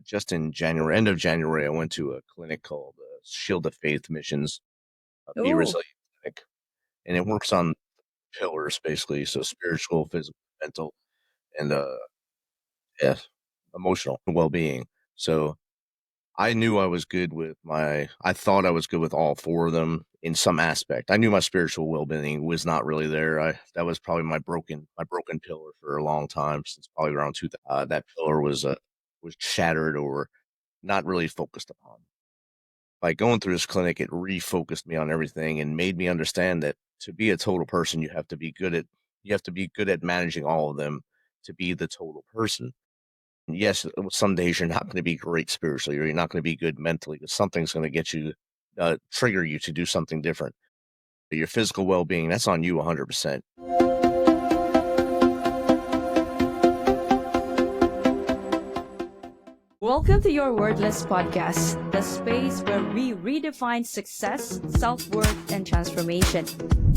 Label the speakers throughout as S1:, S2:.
S1: just in January, end of January, I went to a clinic called Shield of Faith Missions, Be
S2: Oh,
S1: Resilient Clinic, and it works on pillars basically, so spiritual, physical, mental, and yeah, emotional well-being. So I knew I was good with I thought I was good with all four of them in some aspect. I knew my spiritual well-being was not really there. That was probably my broken pillar for a long time, since probably around 2000. That pillar was shattered or not really focused upon. By going through this clinic, it refocused me on everything and made me understand that to be a total person, you have to be good at managing all of them to be the total person. Yes, some days you're not going to be great spiritually, or you're not going to be good mentally, because something's going to trigger you to do something different. But your physical well-being, that's on you 100%.
S2: welcome to your Wordless podcast, the space where we redefine success, self worth, and transformation.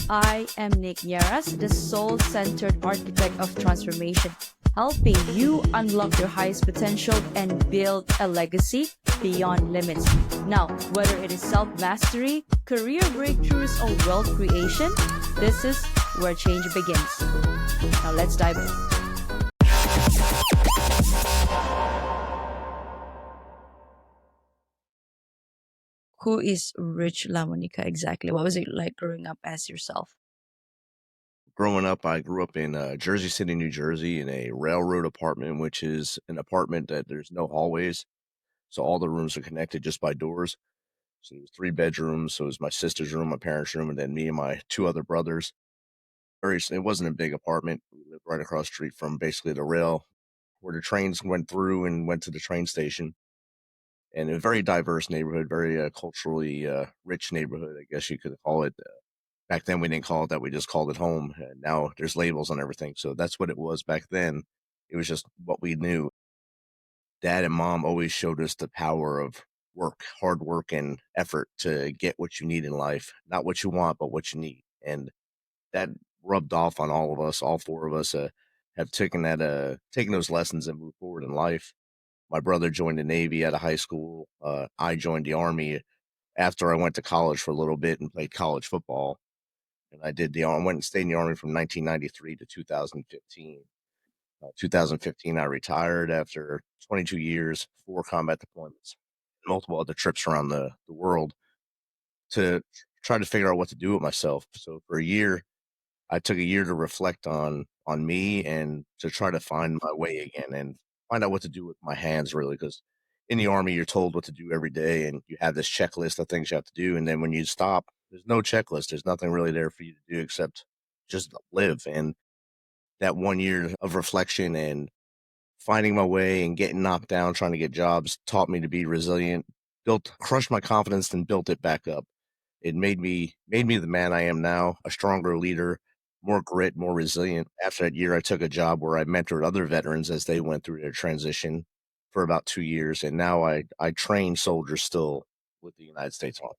S2: I am Nick Nieras, the soul centered architect of transformation, helping you unlock your highest potential and build a legacy beyond limits. Now, whether it is self mastery, career breakthroughs, or wealth creation, this is where change begins. Now, let's dive in. Who is Rich LaMonica exactly? What was it like growing up as yourself?
S1: Growing up, I grew up in Jersey City, New Jersey, in a railroad apartment, which is an apartment that there's no hallways. So all the rooms are connected just by doors. So there's three bedrooms. So it was my sister's room, my parents' room, and then me and my two other brothers. It wasn't a big apartment. We lived right across the street from basically the rail where the trains went through and went to the train station. And a very diverse neighborhood, very culturally rich neighborhood, I guess you could call it. Back then, we didn't call it that. We just called it home. And now there's labels on everything. So that's what it was back then. It was just what we knew. Dad and mom always showed us the power of work, hard work, and effort to get what you need in life. Not what you want, but what you need. And that rubbed off on all of us. All four of us have taken those lessons and moved forward in life. My brother joined the Navy out of high school. I joined the Army after I went to college for a little bit and played college football. And I went and stayed in the Army from 1993 to 2015. 2015, I retired after 22 years, 4 combat deployments, multiple other trips around the world to try to figure out what to do with myself. So for a year, I took a year to reflect on me and to try to find my way again and find out what to do with my hands, really, because in the Army you're told what to do every day and you have this checklist of things you have to do, and then when you stop, there's no checklist. There's nothing really there for you to do except just live. And that 1 year of reflection and finding my way and getting knocked down trying to get jobs taught me to be resilient, built crushed my confidence and built it back up. It made me the man I am now, a stronger leader, more grit, more resilient. After that year, I took a job where I mentored other veterans as they went through their transition for about 2 years, and now I train soldiers still with the United States Army.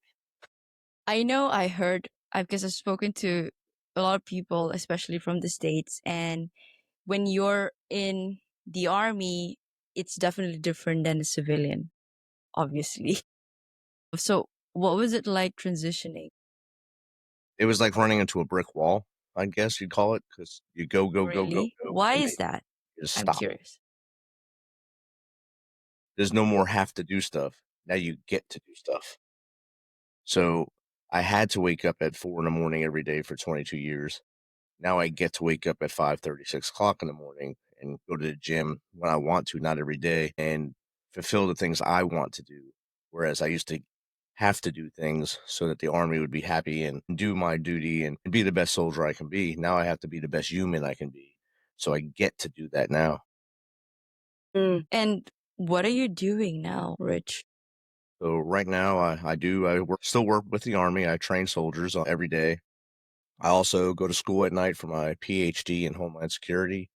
S2: I know I heard, because I've spoken to a lot of people, especially from the States, and when you're in the army, it's definitely different than a civilian, obviously. So, what was it like transitioning?
S1: It was like running into a brick wall, I guess you'd call it, because you go, go, go, go,
S2: Really?
S1: go,
S2: Why
S1: and
S2: is
S1: then
S2: that?
S1: you just
S2: I'm
S1: stop.
S2: curious.
S1: There's no more have to do stuff. Now you get to do stuff. So I had to wake up at 4 in the morning every day for 22 years. Now I get to wake up at 5:30, 6 o'clock in the morning and go to the gym when I want to, not every day, and fulfill the things I want to do. Whereas I used to have to do things so that the army would be happy and do my duty and be the best soldier I can be. Now I have to be the best human I can be. So I get to do that now.
S2: And what are you doing now, Rich?
S1: So right now still work with the army. I train soldiers every day. I also go to school at night for my PhD in Homeland Security.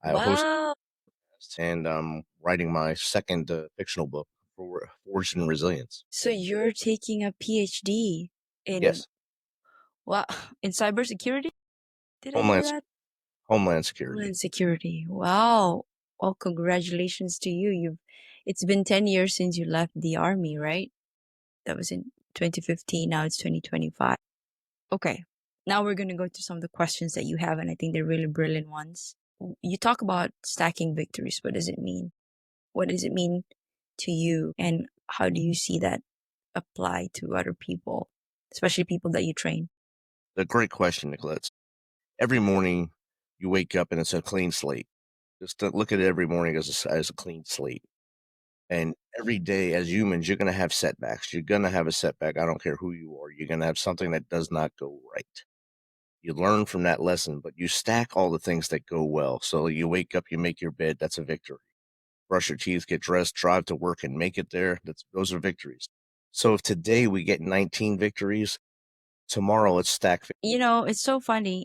S1: I host
S2: Wow.
S1: and I'm writing my second fictional book for Forged in Resilience.
S2: So you're taking a PhD in,
S1: Yes,
S2: wow, in cybersecurity? Did I hear
S1: Homeland
S2: that?
S1: Homeland Security.
S2: Homeland security. Wow. Well, congratulations to you. It's been 10 years since you left the army, right? That was in 2015. Now it's 2025. Okay. Now we're going to go to some of the questions that you have, and I think they're really brilliant ones. You talk about stacking victories. What does it mean? What does it mean to you? And how do you see that apply to other people, especially people that you train?
S1: A great question, Nicolette. Every morning you wake up and it's a clean slate. Just to look at it every morning as a clean slate. And every day as humans, you're going to have setbacks. You're going to have a setback. I don't care who you are. You're going to have something that does not go right. You learn from that lesson, but you stack all the things that go well. So you wake up, you make your bed. That's a victory. Brush your teeth, get dressed, drive to work and make it there. Those are victories. So if today we get 19 victories, tomorrow let's stack.
S2: It's so funny.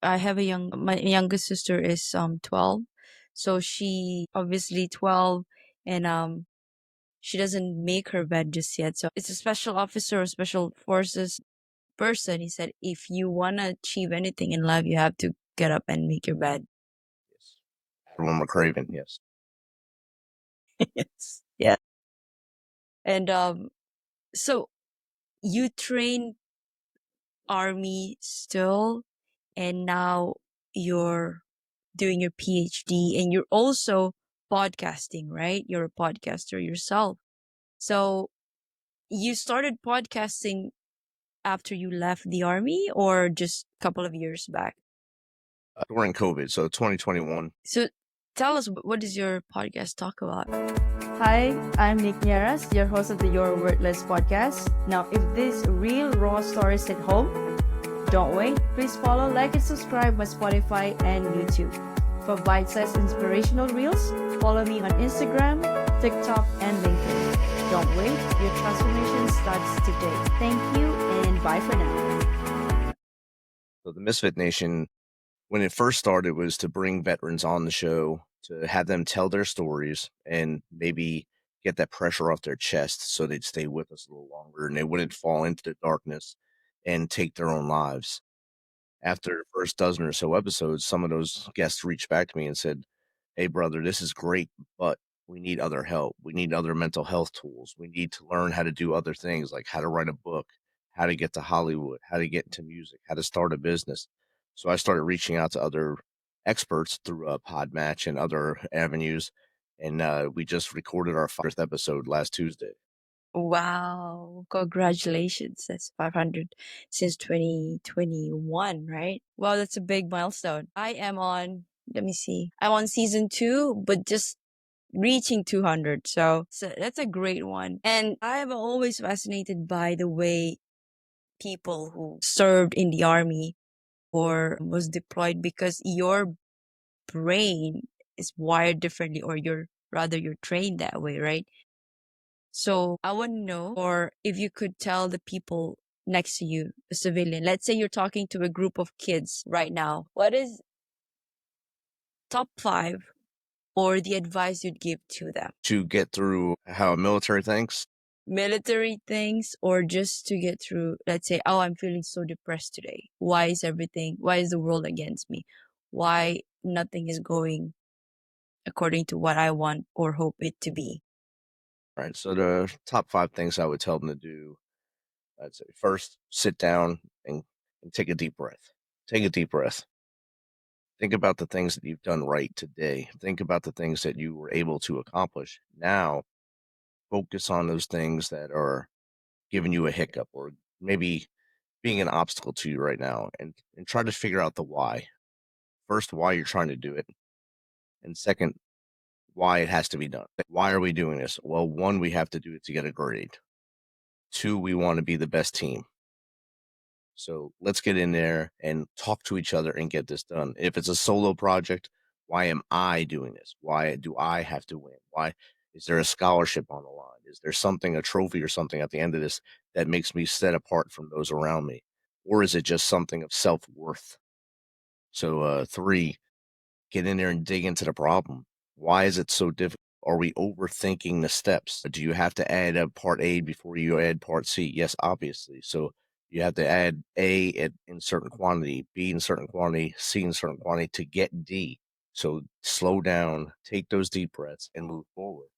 S2: I have my youngest sister is 12. So she obviously 12, and she doesn't make her bed just yet. So it's a special officer or special forces person. He said if you want to achieve anything in life, you have to get up and make your bed.
S1: Yes. Admiral McCraven, yes.
S2: Yes. Yeah. And so you train army still, and now you're doing your PhD, and you're also podcasting, right? You're a podcaster yourself. So you started podcasting after you left the army or just a couple of years back?
S1: During COVID, so 2021.
S2: So tell us, what does your podcast talk about? Hi, I'm Nick Nieras, your host of the Your Worthless podcast. Now, if these real raw stories hit home, don't wait. Please follow, like, and subscribe my Spotify and YouTube. For bite-sized inspirational reels, follow me on Instagram, TikTok, and LinkedIn. Don't wait. Your transformation starts today. Thank you, and bye for now.
S1: So the Misfit Nation, when it first started, was to bring veterans on the show, to have them tell their stories and maybe get that pressure off their chest so they'd stay with us a little longer and they wouldn't fall into the darkness and take their own lives. After the first dozen or so episodes, some of those guests reached back to me and said, "Hey, brother, this is great, but we need other help. We need other mental health tools. We need to learn how to do other things like how to write a book, how to get to Hollywood, how to get into music, how to start a business." So I started reaching out to other experts through Podmatch and other avenues. And we just recorded our 500th episode last Tuesday.
S2: Wow, congratulations. That's 500 since 2021, right? Wow, that's a big milestone. Let me see, I'm on season 2, but just reaching 200. So that's a great one. And I am always fascinated by the way people who served in the army or was deployed, because your brain is wired differently, or you're trained that way, right? So I want to know, or if you could tell the people next to you, a civilian, let's say you're talking to a group of kids right now, what is top 5 or the advice you'd give to them?
S1: To get through how a military thinks.
S2: Military things, or just to get through, let's say, oh, I'm feeling so depressed today. Why is the world against me? Why nothing is going according to what I want or hope it to be?
S1: Right. So the top 5 things I would tell them to do, I'd say first, sit down and take a deep breath. Take a deep breath. Think about the things that you've done right today. Think about the things that you were able to accomplish. Now, focus on those things that are giving you a hiccup or maybe being an obstacle to you right now, and try to figure out the why. First, why you're trying to do it. And second, why it has to be done. Why are we doing this? Well, one, we have to do it to get a grade. Two, we want to be the best team. So let's get in there and talk to each other and get this done. If it's a solo project, why am I doing this? Why do I have to win? Why is there a scholarship on the line? Is there something, a trophy or something at the end of this that makes me set apart from those around me? Or is it just something of self worth? So, 3, get in there and dig into the problem. Why is it so difficult? Are we overthinking the steps? Do you have to add a part A before you add part C? Yes, obviously. So you have to add A in certain quantity, B in certain quantity, C in certain quantity to get D. So slow down, take those deep breaths, and move forward.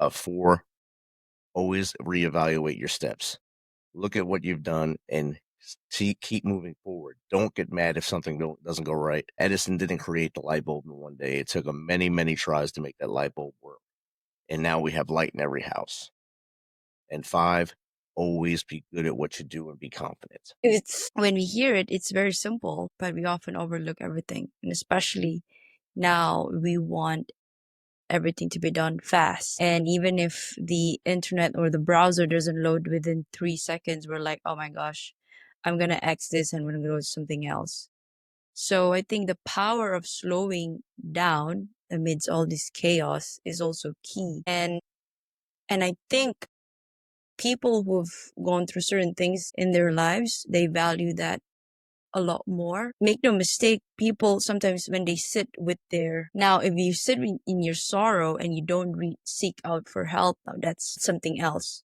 S1: 4, always reevaluate your steps. Look at what you've done and see, keep moving forward. Don't get mad if something doesn't go right. Edison didn't create the light bulb in one day. It took him many, many tries to make that light bulb work. And now we have light in every house. And 5, always be good at what you do and be confident.
S2: It's when we hear it, it's very simple, but we often overlook everything. And especially now, we want everything to be done fast. And even if the internet or the browser doesn't load within 3 seconds, we're like, oh my gosh, I'm going to X this and we're going to go to something else. So I think the power of slowing down amidst all this chaos is also key. And I think people who've gone through certain things in their lives, they value that a lot more. Make no mistake, people sometimes when they sit with their now, if you sit in your sorrow and you don't seek out for help, now that's something else.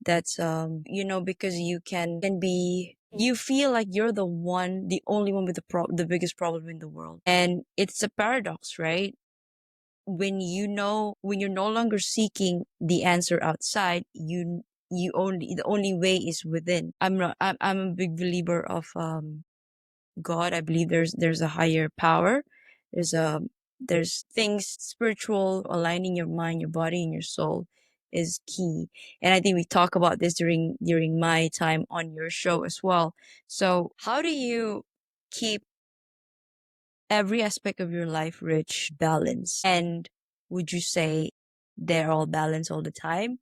S2: That's because you can be you feel like you're the only one with the biggest problem in the world, and it's a paradox, right? When you're no longer seeking the answer outside, the only way is within. I'm a big believer of God. I believe there's a higher power. There's a there's things spiritual. Aligning your mind, your body, and your soul is key. And I think we talk about this during my time on your show as well. So how do you keep every aspect of your life rich, balanced? And would you say they're all balanced all the time?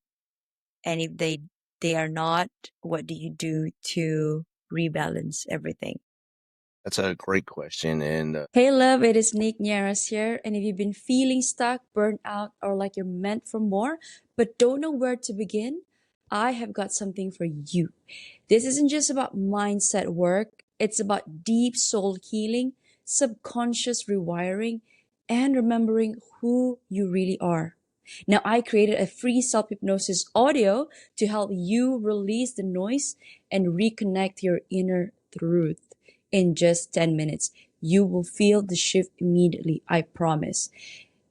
S2: And if they are not, what do you do to rebalance everything?
S1: That's a great question. And
S2: Hey love, it is Nick Nieras here. And if you've been feeling stuck, burnt out, or like you're meant for more, but don't know where to begin, I have got something for you. This isn't just about mindset work, it's about deep soul healing, subconscious rewiring, and remembering who you really are. Now, I created a free self hypnosis audio to help you release the noise and reconnect your inner truth in just 10 minutes. You will feel the shift immediately, I promise.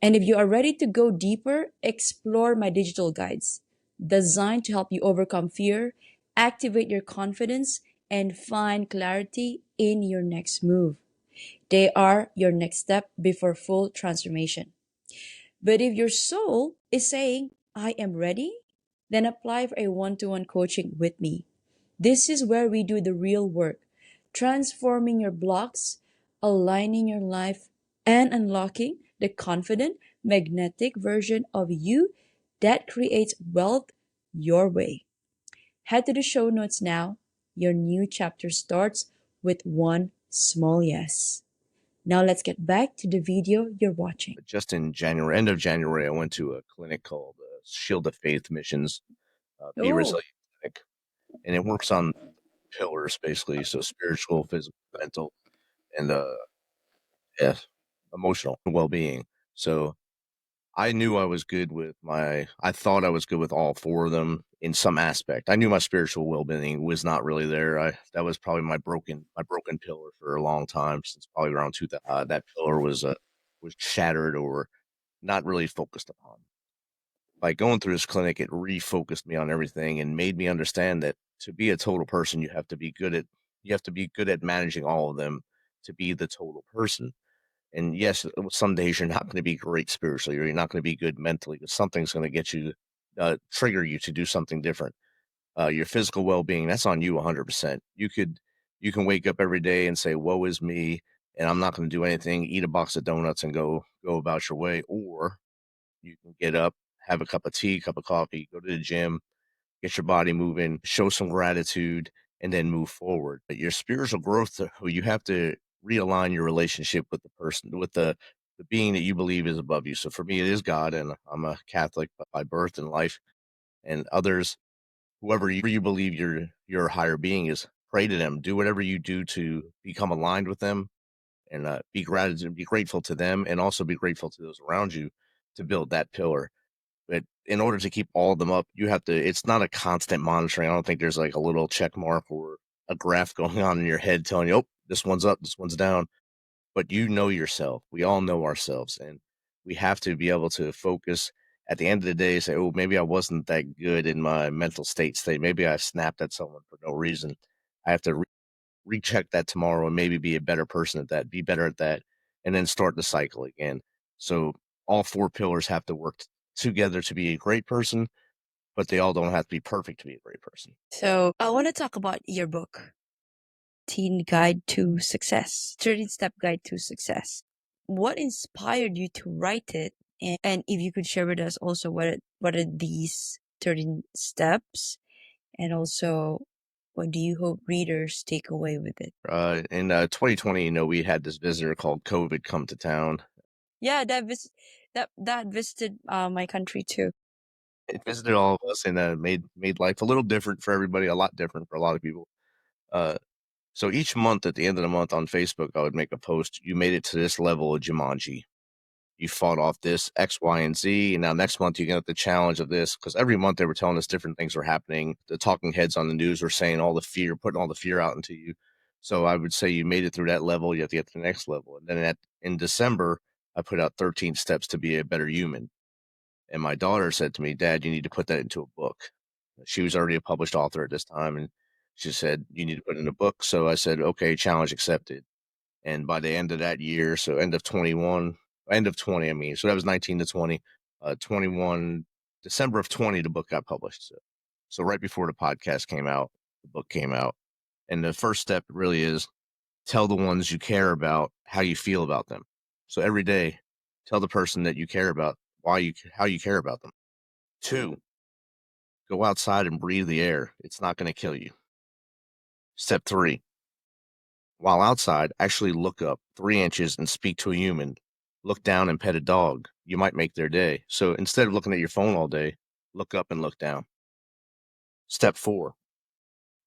S2: And if you are ready to go deeper, explore my digital guides designed to help you overcome fear, activate your confidence, and find clarity in your next move. They are your next step before full transformation. But if your soul is saying, I am ready, then apply for a one-to-one coaching with me. This is where we do the real work, transforming your blocks, aligning your life, and unlocking the confident, magnetic version of you that creates wealth your way. Head to the show notes now. Your new chapter starts with one small yes. Now let's get back to the video you're watching.
S1: just in January, end of January, I went to a clinic called Shield of Faith Missions, Be
S2: Oh,
S1: Resilient Clinic, and it works on pillars basically. So spiritual, physical, mental, and yeah, emotional well being. So I knew I was good with I thought I was good with all 4 of them in some aspect. I knew my spiritual well-being was not really there. That was probably my broken pillar for a long time, since probably around 2000. That pillar was shattered or not really focused upon. By going through this clinic, it refocused me on everything and made me understand that to be a total person, you have to be good at managing all of them to be the total person. And yes, some days you're not going to be great spiritually, or you're not going to be good mentally, but something's going to trigger you to do something different. Your physical well-being, that's on you 100%. You can wake up every day and say, "Woe is me," and I'm not going to do anything. Eat a box of donuts and go about your way, or you can get up, have a cup of tea, cup of coffee, go to the gym, get your body moving, show some gratitude, and then move forward. But your spiritual growth, you have to realign your relationship with the person, with the being that you believe is above you. So for me, it is God, and I'm a Catholic by birth and life. And others, whoever you believe your higher being is, pray to them. Do whatever you do to become aligned with them, and be grateful to them, and also be grateful to those around you to build that pillar. But in order to keep all of them up, you have to it's not a constant monitoring. I don't think there's like a little check mark or a graph going on in your head telling you, "Oh, this one's up, this one's down." But you know yourself. We all know ourselves, and we have to be able to focus At the end of the day, say, oh, maybe I wasn't that good in my mental state. Maybe I snapped at someone for no reason. I have to recheck that tomorrow and maybe be a better person at that, be better at that, and then start the cycle again. So all four pillars have to work together to be a great person, but they all don't have to be perfect to be a great person.
S2: So I want to talk about your book, Teen Guide to Success, 13 Step Guide to Success. What inspired you to write it? And if you could share with us also what are these 13 steps, and also what do you hope readers take away with it?
S1: In 2020, we had this visitor called COVID come to town.
S2: Yeah, that visited my country too.
S1: It visited all of us and made life a little different for everybody, a lot different for a lot of people. Uh, so each month, at the end of the month on Facebook, I would make a post. You made it to this level of Jumanji. You fought off this X, Y, and Z, and now next month you get the challenge of this, because every month they were telling us different things were happening. The talking heads on the news were saying all the fear, putting all the fear out into you. So I would say you made it through that level, you have to get to the next level. And then in December, I put out 13 steps to be a better human. And my daughter said to me, Dad, you need to put that into a book. She was already a published author at this time, and she said, you need to put it in a book. So I said, okay, challenge accepted. And by the end of that year, so end of 21, end of 20, I mean, so that was 19 to 20, 21, December of 20, the book got published. So right before the podcast came out, the book came out. And the first step really is tell the ones you care about how you feel about them. So every day, tell the person that you care about how you care about them. 2, go outside and breathe the air. It's not going to kill you. Step 3, while outside, actually look up 3 inches and speak to a human. Look down and pet a dog. You might make their day. So instead of looking at your phone all day, look up and look down. Step 4,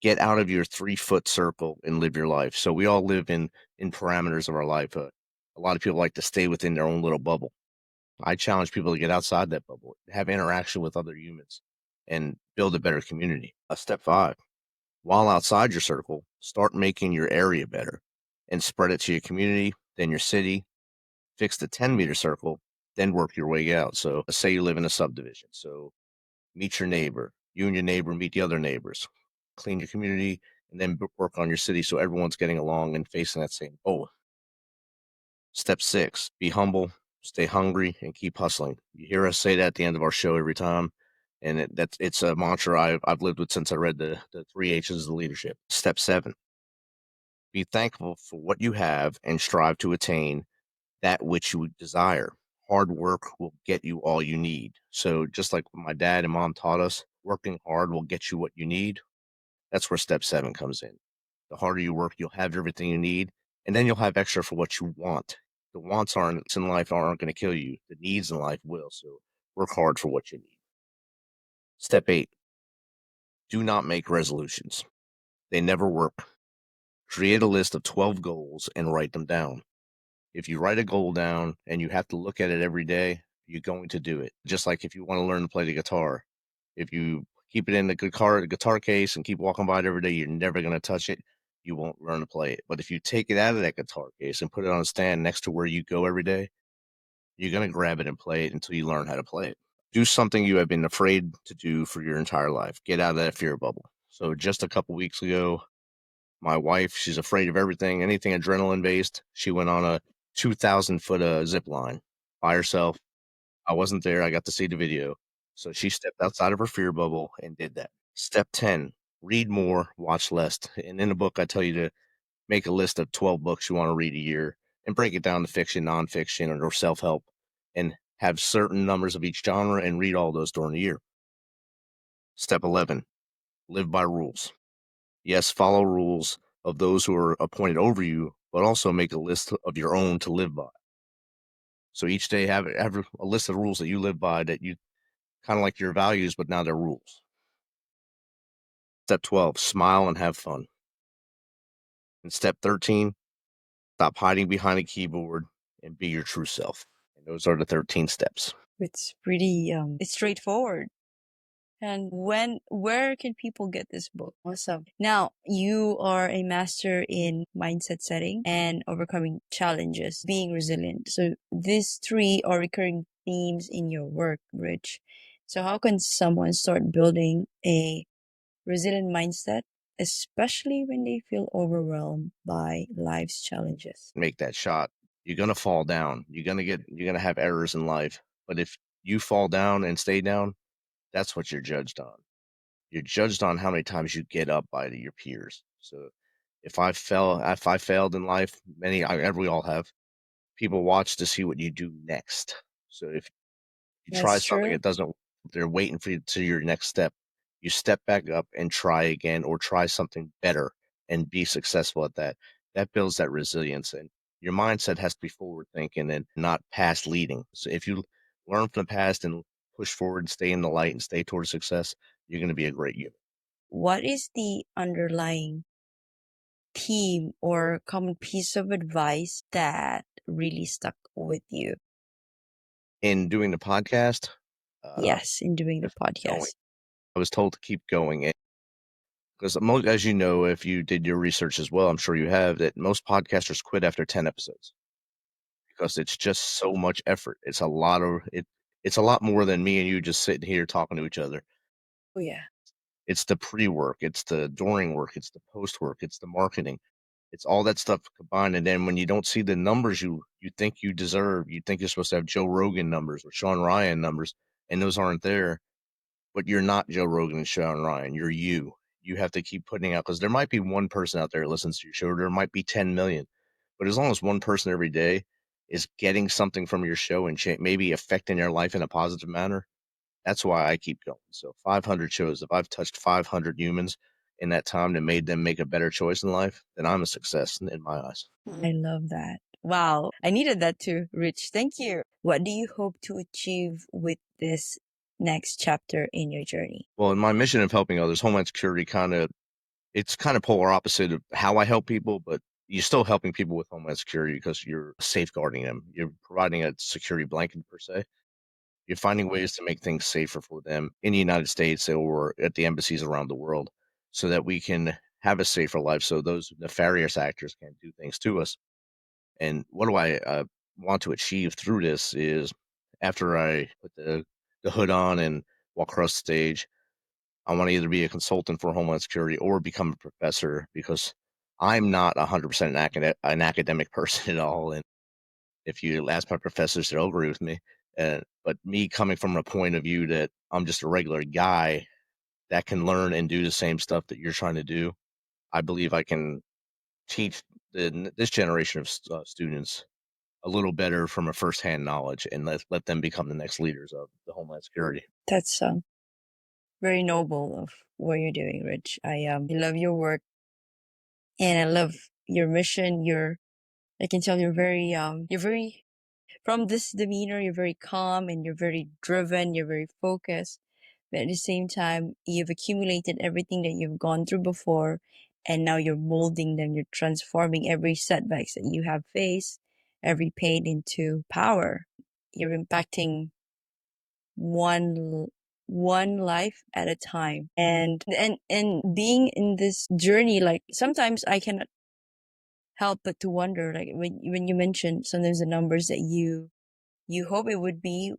S1: get out of your 3-foot circle and live your life. So we all live in parameters of our life. A lot of people like to stay within their own little bubble. I challenge people to get outside that bubble, have interaction with other humans, and build a better community. Step 5, while outside your circle, start making your area better and spread it to your community, then your city. Fix the 10-meter circle, then work your way out. So say you live in a subdivision. So meet your neighbor. You and your neighbor meet the other neighbors. Clean your community, and then work on your city so everyone's getting along and facing that same goal. Step 6, be humble, stay hungry, and keep hustling. You hear us say that at the end of our show every time. And it's a mantra I've lived with since I read the 3 H's of leadership. Step 7, be thankful for what you have and strive to attain that which you desire. Hard work will get you all you need. So just like my dad and mom taught us, working hard will get you what you need. That's where step 7 comes in. The harder you work, you'll have everything you need, and then you'll have extra for what you want. The wants aren't in life aren't going to kill you. The needs in life will. So work hard for what you need. Step 8, do not make resolutions. They never work. Create a list of 12 goals and write them down. If you write a goal down and you have to look at it every day, you're going to do it. Just like if you want to learn to play the guitar, if you keep it in the guitar case and keep walking by it every day, you're never going to touch it. You won't learn to play it. But if you take it out of that guitar case and put it on a stand next to where you go every day, you're going to grab it and play it until you learn how to play it. Do something you have been afraid to do for your entire life. Get out of that fear bubble. So just a couple weeks ago, my wife, she's afraid of everything, anything adrenaline based. She went on a 2,000-foot zip line by herself. I wasn't there. I got to see the video. So she stepped outside of her fear bubble and did that. Step 10, read more, watch less. And in the book, I tell you to make a list of 12 books you want to read a year and break it down to fiction, nonfiction, or self-help, and have certain numbers of each genre and read all those during the year. Step 11, live by rules. Yes, follow rules of those who are appointed over you, but also make a list of your own to live by. So each day have a list of rules that you live by that you kind of like your values, but now they're rules. Step 12, smile and have fun. And step 13, stop hiding behind a keyboard and be your true self. And those are the 13 steps.
S2: It's pretty it's straightforward. And where can people get this book? Awesome. Now, you are a master in mindset setting and overcoming challenges, being resilient. So these three are recurring themes in your work, Rich. So, how can someone start building a resilient mindset, especially when they feel overwhelmed by life's challenges?
S1: Make that shot. You're gonna fall down. You're gonna have errors in life. But if you fall down and stay down, that's what you're judged on. You're judged on how many times you get up by your peers. So if I failed in life, we all have. People watch to see what you do next. So if you try
S2: That's
S1: something,
S2: true.
S1: it doesn't they're waiting for you to your next step. You step back up and try again or try something better and be successful at that. That builds that resilience and your mindset has to be forward thinking and not past leading. So if you learn from the past and push forward and stay in the light and stay towards success, you're going to be a great human.
S2: What is the underlying theme or common piece of advice that really stuck with you?
S1: In doing the podcast,
S2: Yes, in doing the
S1: keep going.
S2: podcast.
S1: I was told to keep going because most, as you know, if you did your research as well, I'm sure you have that most podcasters quit after 10 episodes because it's just so much effort. It's a lot more than me and you just sitting here talking to each other.
S2: Oh, yeah.
S1: It's the pre-work, it's the during work, it's the post work, it's the marketing. It's all that stuff combined. And then when you don't see the numbers you think you deserve, you think you're supposed to have Joe Rogan numbers or Sean Ryan numbers, and those aren't there. But you're not Joe Rogan and Sean Ryan. You're you. You have to keep putting out because there might be one person out there that listens to your show. Or there might be 10 million, but as long as one person every day is getting something from your show and maybe affecting their life in a positive manner, that's why I keep going. So 500 shows. If I've touched 500 humans in that time and made them make a better choice in life, then I'm a success in my eyes.
S2: I love that. Wow. I needed that too, Rich. Thank you. What do you hope to achieve with this next chapter in your journey?
S1: Well, in my mission of helping others, Homeland Security it's kind of polar opposite of how I help people, but you're still helping people with Homeland Security because you're safeguarding them. You're providing a security blanket per se. You're finding ways to make things safer for them in the United States or at the embassies around the world so that we can have a safer life so those nefarious actors can't do things to us. And what do I want to achieve through this is after I put the hood on and walk across the stage, I want to either be a consultant for Homeland Security or become a professor because I'm not 100% an academic person at all. And if you ask my professors, they'll agree with me. But me coming from a point of view that I'm just a regular guy that can learn and do the same stuff that you're trying to do, I believe I can teach this generation of students a little better from a firsthand knowledge and let them become the next leaders of the Homeland Security.
S2: That's very noble of what you're doing, Rich. I love your work and I love your mission. I can tell you're very from this demeanor, you're very calm and you're very driven, you're very focused. But at the same time, you've accumulated everything that you've gone through before, and now you're molding them, you're transforming every setbacks that you have faced, every pain into power. You're impacting one one life at a time. And being in this journey, like sometimes I cannot help but to wonder, like when you mentioned sometimes the numbers that you hope it would be,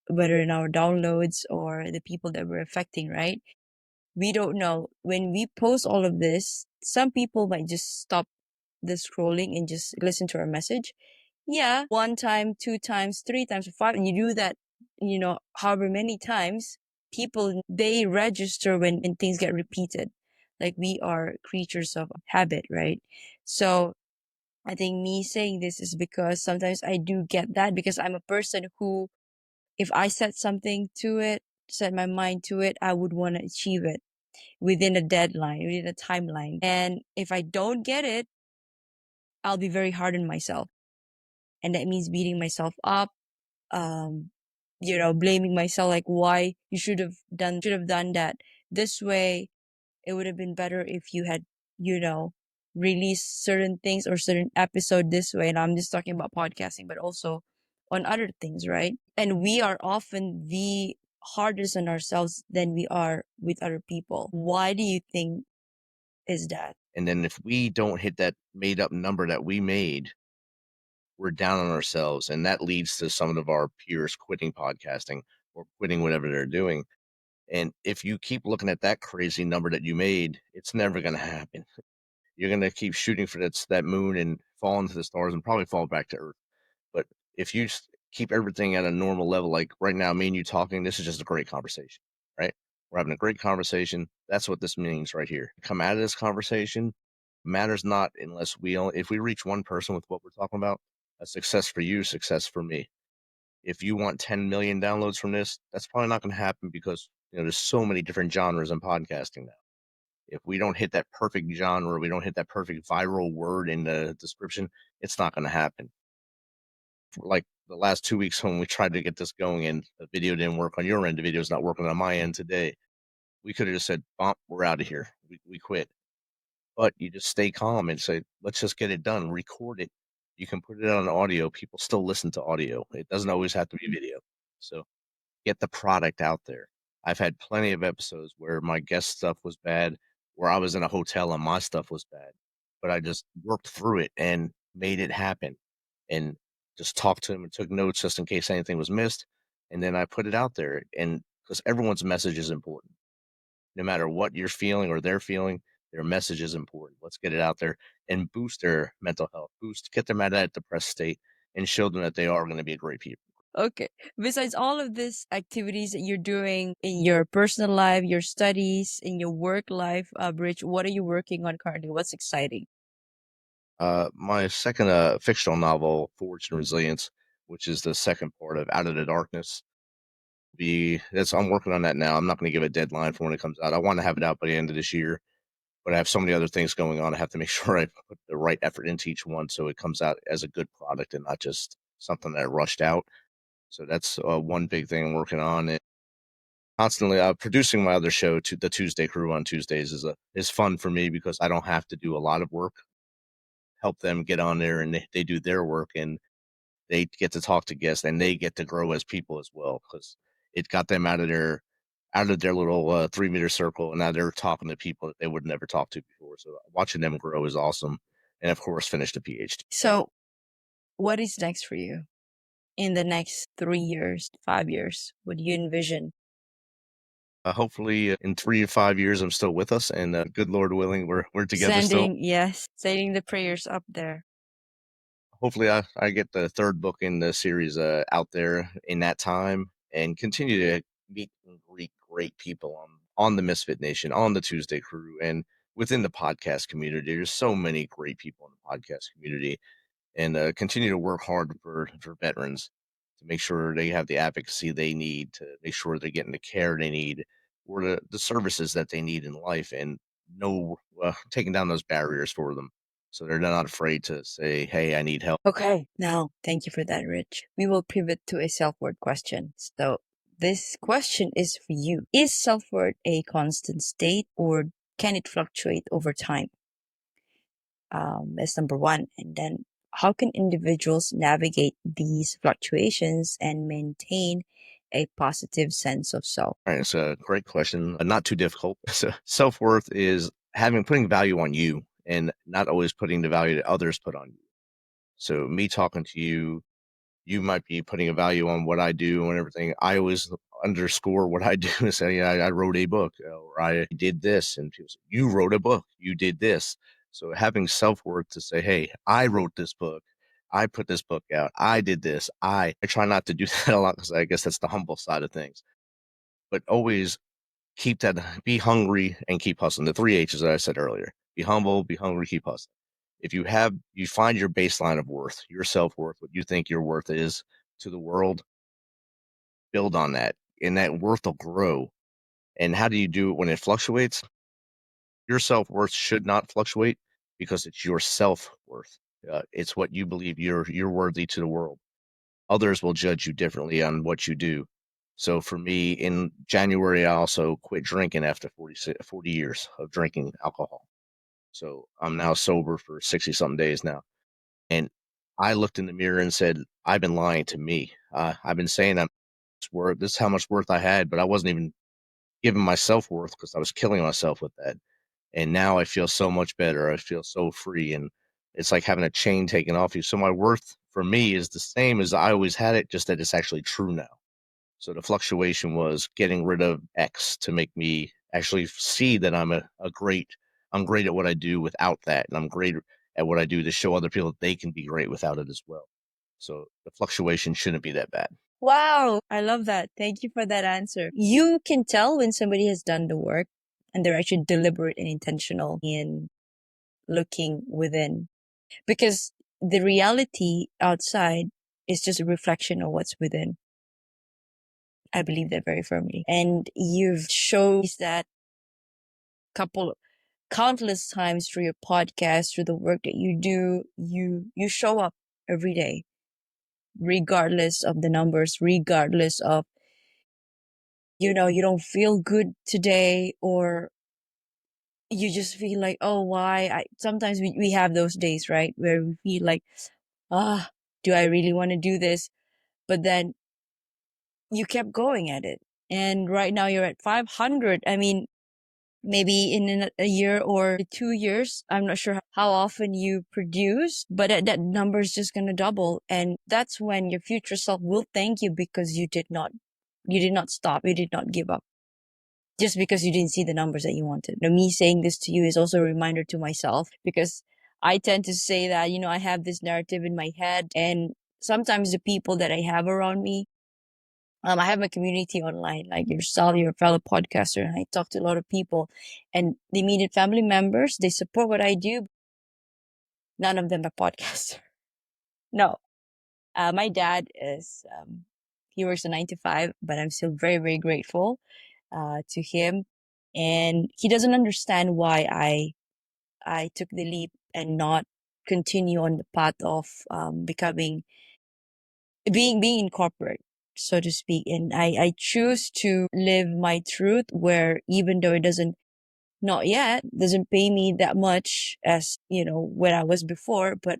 S2: whether in our downloads or the people that we're affecting, right? We don't know. When we post all of this, some people might just stop the scrolling and just listen to our message. Yeah, one time, two times, three times, five, and you do that, however many times, people, they register when things get repeated. Like we are creatures of habit, right? So I think me saying this is because sometimes I do get that because I'm a person who, if I set my mind to it, I would want to achieve it within a deadline, within a timeline. And if I don't get it, I'll be very hard on myself. And that means beating myself up, um, blaming myself like why you should have done that this way. It would have been better if you had, you know, released certain things or certain episode this way. And I'm just talking about podcasting, but also on other things, right? And we are often the hardest on ourselves than we are with other people. Why do you think is that?
S1: And then if we don't hit that made up number that we made, we're down on ourselves, and that leads to some of our peers quitting podcasting or quitting whatever they're doing. And if you keep looking at that crazy number that you made, it's never going to happen. You're going to keep shooting for that moon and fall into the stars and probably fall back to Earth. But if you keep everything at a normal level, like right now, me and you talking, this is just a great conversation, right? We're having a great conversation. That's what this means right here. Come out of this conversation matters not unless if we reach one person with what we're talking about, a success for you, success for me. If you want 10 million downloads from this, that's probably not going to happen because there's so many different genres in podcasting now. If we don't hit that perfect genre, we don't hit that perfect viral word in the description, it's not going to happen. Like the last 2 weeks when we tried to get this going and the video didn't work on your end, the video's not working on my end today. We could have just said, "Bump, we're out of here. We quit." But you just stay calm and say, "Let's just get it done. Record it. You can put it on audio. People still listen to audio. It doesn't always have to be video." So get the product out there. I've had plenty of episodes where my guest stuff was bad, where I was in a hotel and my stuff was bad, but I just worked through it and made it happen and just talked to them and took notes just in case anything was missed. And then I put it out there. And because everyone's message is important, no matter what you're feeling or they're feeling, their message is important. Let's get it out there and boost their mental health, get them out of that depressed state and show them that they are going to be a great people.
S2: Okay. Besides all of these activities that you're doing in your personal life, your studies, in your work life, Bridge, what are you working on currently? What's exciting?
S1: My second fictional novel, Forged in Resilience, which is the second part of Out of the Darkness. I'm working on that now. I'm not going to give a deadline for when it comes out. I want to have it out by the end of this year, but I have so many other things going on. I have to make sure I put the right effort into each one so it comes out as a good product and not just something that I rushed out. So that's one big thing I'm working on. And constantly producing my other show, to the Tuesday Crew on Tuesdays, is fun for me because I don't have to do a lot of work. Help them get on there and they do their work and they get to talk to guests and they get to grow as people as well because it got them out of their little 3 meter circle and now they're talking to people that they would never talk to before. So watching them grow is awesome, and of course finish the PhD.
S2: So, what is next for you in the next 3 years, 5 years? What do you envision?
S1: Hopefully, in 3 to 5 years, I'm still with us, and good Lord willing, we're together still.
S2: Sending the prayers up there.
S1: Hopefully, I get the third book in the series out there in that time, and continue to meet and greet great people on the Misfit Nation, on the Tuesday Crew, and within the podcast community. There's so many great people in the podcast community, and continue to work hard for veterans to make sure they have the advocacy they need, to make sure they're getting the care they need or the services that they need in life, and no taking down those barriers for them so they're not afraid to say, "Hey, I need help."
S2: Okay, now thank you for that, Rich. We will pivot to a self-worth question. So, this question is for you. Is self-worth a constant state or can it fluctuate over time? That's number one. And then, how can individuals navigate these fluctuations and maintain a positive sense of self?
S1: All right, it's a great question, not too difficult. So self-worth is putting value on you and not always putting the value that others put on you. So me talking to you, you might be putting a value on what I do and everything. I always underscore what I do and say, "Yeah, I wrote a book or I did this." And people say, "You wrote a book, you did this." So having self-worth to say, "Hey, I wrote this book. I put this book out. I did this." I try not to do that a lot because I guess that's the humble side of things. But always keep that, be hungry and keep hustling. The three H's that I said earlier: be humble, be hungry, keep hustling. If you find your baseline of worth, your self-worth, what you think your worth is to the world, build on that, and that worth will grow. And how do you do it when it fluctuates? Your self-worth should not fluctuate because it's your self-worth. It's what you believe you're worthy to the world. Others will judge you differently on what you do. So for me, in January, I also quit drinking after 40 years of drinking alcohol. So I'm now sober for 60 something days now. And I looked in the mirror and said, I've been lying to me. I've been saying this is how much worth I had, but I wasn't even giving myself worth because I was killing myself with that. And now I feel so much better. I feel so free. And it's like having a chain taken off you. So my worth for me is the same as I always had it, just that it's actually true now. So the fluctuation was getting rid of X to make me actually see that I'm great at what I do without that, and I'm great at what I do to show other people that they can be great without it as well. So the fluctuation shouldn't be that bad.
S2: Wow, I love that. Thank you for that answer. You can tell when somebody has done the work and they're actually deliberate and intentional in looking within, because the reality outside is just a reflection of what's within. I believe that very firmly. And you've shown that couple countless times through your podcast, through the work that you do. You show up every day, regardless of the numbers, regardless of, you don't feel good today, or you just feel like, oh, why? Sometimes we have those days, right, where we feel like, ah, do I really want to do this? But then you kept going at it. And right now you're at 500. I mean, maybe in a year or 2 years, I'm not sure how often you produce, but that number is just going to double. And that's when your future self will thank you, because you did not stop. You did not give up just because you didn't see the numbers that you wanted. Now, me saying this to you is also a reminder to myself, because I tend to say that, I have this narrative in my head, and sometimes the people that I have around me, I have a community online, like yourself, you're a fellow podcaster, and I talk to a lot of people, and the immediate family members, they support what I do. None of them are podcasters. No. My dad he works a 9 to 5, but I'm still very, very grateful to him. And he doesn't understand why I took the leap and not continue on the path of becoming being in corporate, so to speak. And I choose to live my truth, where even though it doesn't pay me that much as when I was before, but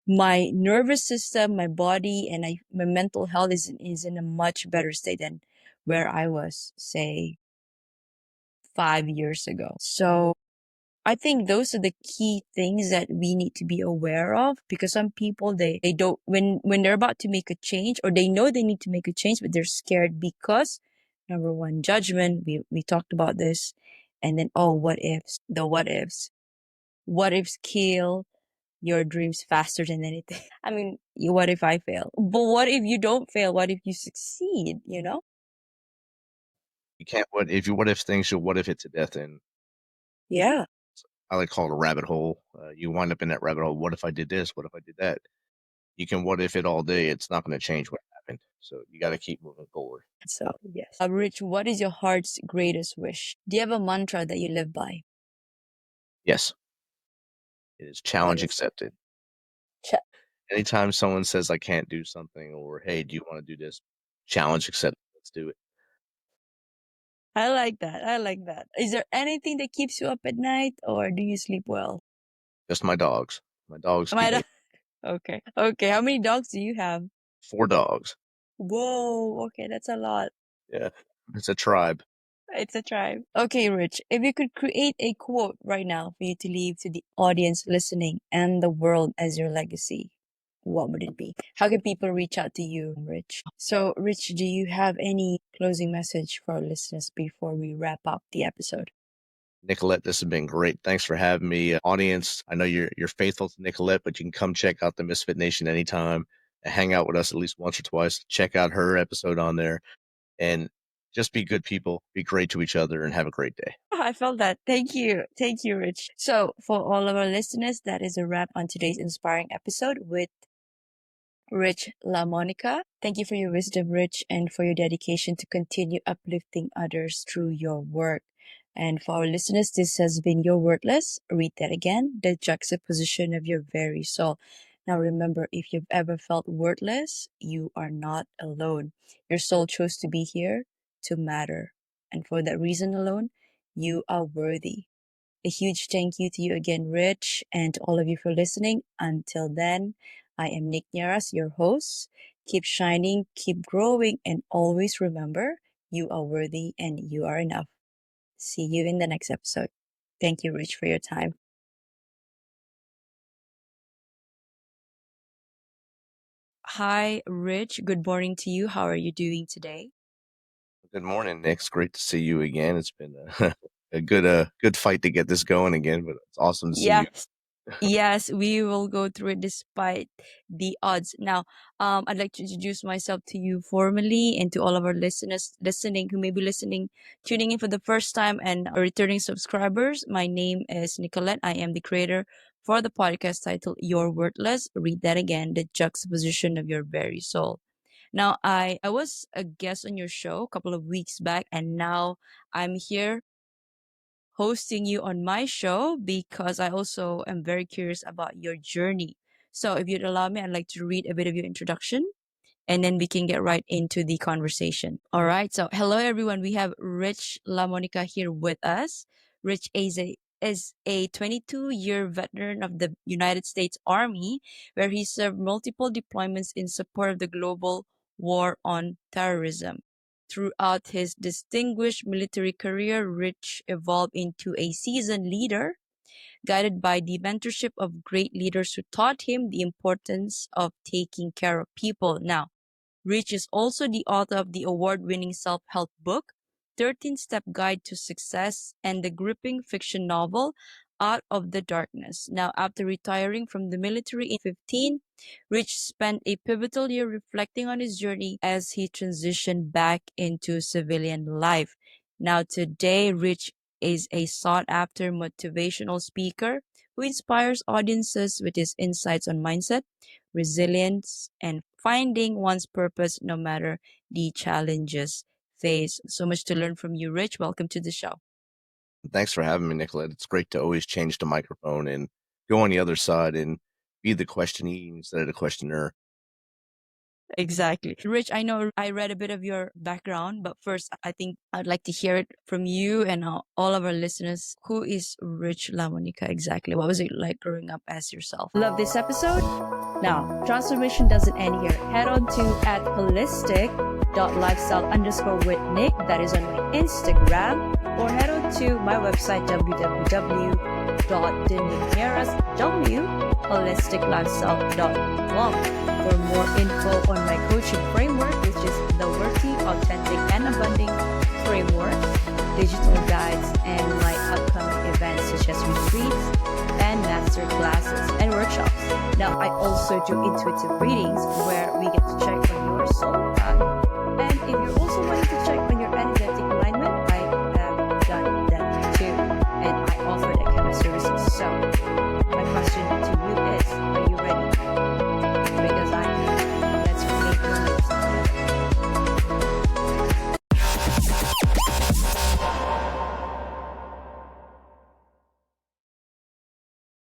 S2: my nervous system, my body, and my mental health is in a much better state than where I was, say, 5 years ago. So I think those are the key things that we need to be aware of, because some people, they don't, when they're about to make a change, or they know they need to make a change, but they're scared because, number one, judgment. We talked about this. And then, oh, what ifs, the what ifs kill your dreams faster than anything. I mean, what if I fail? But what if you don't fail? What if you succeed?
S1: You can't what if things, you'll what if it to death, and
S2: Yeah.
S1: I like to call it a rabbit hole. You wind up in that rabbit hole. What if I did this? What if I did that? You can what if it all day. It's not going to change what happened. So you got to keep moving forward.
S2: So, yes. Rich, what is your heart's greatest wish? Do you have a mantra that you live by?
S1: Yes, it is
S2: What
S1: challenge
S2: is it?
S1: accepted.
S2: Ch-
S1: Anytime someone says I can't do something, or hey, do you want to do this? Challenge accepted. Let's do it.
S2: I like that. I like that. Is there anything that keeps you up at night, or do you sleep well?
S1: Just my dogs. My dogs
S2: Am
S1: keep
S2: I
S1: me.
S2: okay. Okay. How many dogs do you have?
S1: 4 dogs.
S2: Whoa. Okay. That's a lot.
S1: Yeah, it's a tribe.
S2: It's a tribe. Okay, Rich, if you could create a quote right now for you to leave to the audience listening and the world as your legacy, what would it be? How can people reach out to you, Rich? So, Rich, do you have any closing message for our listeners before we wrap up the episode?
S1: Nicolette, this has been great. Thanks for having me. Audience, I know you're faithful to Nicolette, but you can come check out the Misfit Nation anytime and hang out with us at least once or twice. Check out her episode on there, and just be good people, be great to each other, and have a great day.
S2: I felt that. Thank you. Thank you, Rich. So, for all of our listeners, that is a wrap on today's inspiring episode with Rich LaMonica. Thank you for your wisdom, Rich, and for your dedication to continue uplifting others through your work. And for our listeners, this has been Your Wordless. Read that again, the juxtaposition of your very soul. Now remember, if you've ever felt wordless, you are not alone. Your soul chose to be here to matter. And for that reason alone, you are worthy. A huge thank you to you again, Rich, and to all of you for listening. Until then, I am Nick Nyaras, your host. Keep shining, keep growing, and always remember you are worthy and you are enough. See you in the next episode. Thank you, Rich, for your time. Hi, Rich. Good morning to you. How are you doing today?
S1: Good morning, Nick. It's great to see you again. It's been a, a good fight to get this going again, but it's awesome to see you.
S2: Yes. Yes, we will go through it despite the odds. Now, I'd like to introduce myself to you formally and to all of our listeners listening who may be tuning in for the first time and are returning subscribers. My name is Nicolette. I am the creator for the podcast titled You're Worthless. Read that again, the juxtaposition of your very soul. Now, I was a guest on your show a couple of weeks back, and now I'm here hosting you on my show because I also am very curious about your journey. So, if you'd allow me, I'd like to read a bit of your introduction and then we can get right into the conversation. All right. So, hello everyone. We have Rich LaMonica here with us. Rich is a 22-year veteran of the United States Army, where he served multiple deployments in support of the global war on terrorism. Throughout his distinguished military career, Rich evolved into a seasoned leader guided by the mentorship of great leaders who taught him the importance of taking care of people. Now, Rich is also the author of the award winning self help book, 13 Step Guide to Success, and the gripping fiction novel, Out of the Darkness. Now, after retiring from the military in 2015, Rich spent a pivotal year reflecting on his journey as he transitioned back into civilian life. Now, today, Rich is a sought after motivational speaker who inspires audiences with his insights on mindset, resilience, and finding one's purpose no matter the challenges faced. So much to learn from you, Rich. Welcome to the show.
S1: Thanks for having me, Nicolette. It's great to always change the microphone and go on the other side and be the questionee instead of the questioner.
S2: Exactly. Rich, I know I read a bit of your background, but first, I think I'd like to hear it from you and all of our listeners. Who is Rich LaMonica exactly? What was it like growing up as yourself? Love this episode? Now, transformation doesn't end here. Head on to at holistic.lifestyle_with Nick. That is on my Instagram. Or head on to my website, www.denigneras.holisticlifestyle.com for more info on my coaching framework, which is the Worthy, Authentic, and Abundant Framework, digital guides, and my upcoming events such as retreats and master classes and workshops. Now, I also do intuitive readings where we get to check on your soul